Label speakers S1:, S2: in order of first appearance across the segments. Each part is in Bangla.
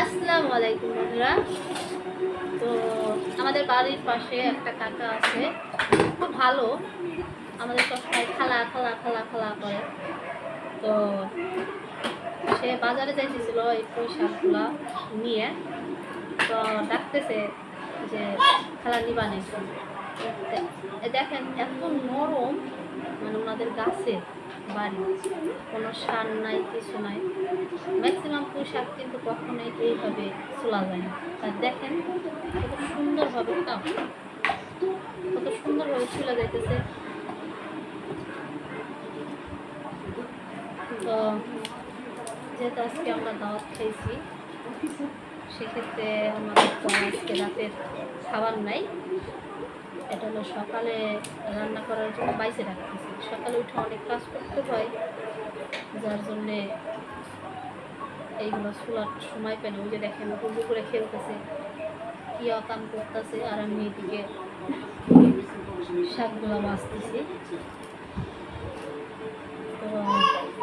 S1: আসসালামু আলাইকুম বন্ধুরা। তো আমাদের বাড়ির পাশে একটা কাকা আছে, খুব ভালো, আমাদের সবসময় খালা খালা খালা খালা করে। তো সে বাজারে যাইতেছিল এই পুঁই শাকগুলা নিয়ে, তো ডাকতেছে যে খালা নিবা নেই। দেখেন এত নরম, মানে ওনাদের গাছে বাড়ি, কোনো সার নাই, কিছু নাই। ম্যাক্সিমাম পুঁই শাক কিন্তু কখনোই এইভাবে চলা যায় না। আর দেখেন কত সুন্দরভাবে কত সুন্দরভাবে চলে যাইতেছে। তো যেহেতু আজকে আমরা দাওয়াত খাইছি, সেক্ষেত্রে আমাদের তো আজকে রাতের খাবার নাই। এটা হলো সকালে রান্না করার জন্য বাইসে রাখতেছি। সকালে উঠে অনেক কাজ করতে হয়, যার জন্যে এইগুলো চুলার সময় পেলে। ওই যে দেখেন গুঁড়ো করে খেলতেছে, কি অকাম করতেছে, আর আমি এদিকে শাকগুলো বাঁচতেছি। তো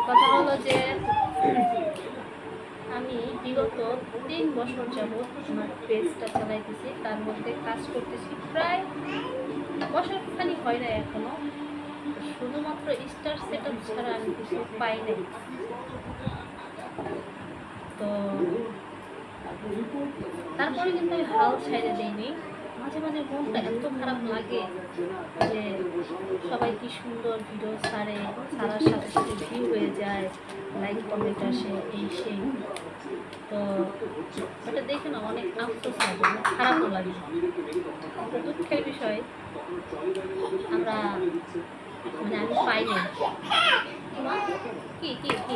S1: কথা হলো যে আমি বিগত 3 বছর যাবৎ আমার পেজটা চালাইতেছি, তার মধ্যে কাজ করতেছি প্রায় বছরখানি হয় না এখনো। শুধুমাত্র স্টার সেট আপ ছাড়া আমি কিছু পাই নাই। তো তারপরে কিন্তু আমি হাল ছাইড়ে দিইনি। মাঝে মাঝে মনটা এত খারাপ লাগে যে সবাই কি সুন্দর ভিডিও ছাড়ার সাথে সাথে ভিউ হয়ে যায়, লাইক কমেন্ট আসে, এই সেই। তো ওটা দেখে না অনেক আফসোস লাগে, অনেক খারাপও লাগে। তো দুঃখের বিষয়, আমরা মানে আমি পাই না। কি কি কি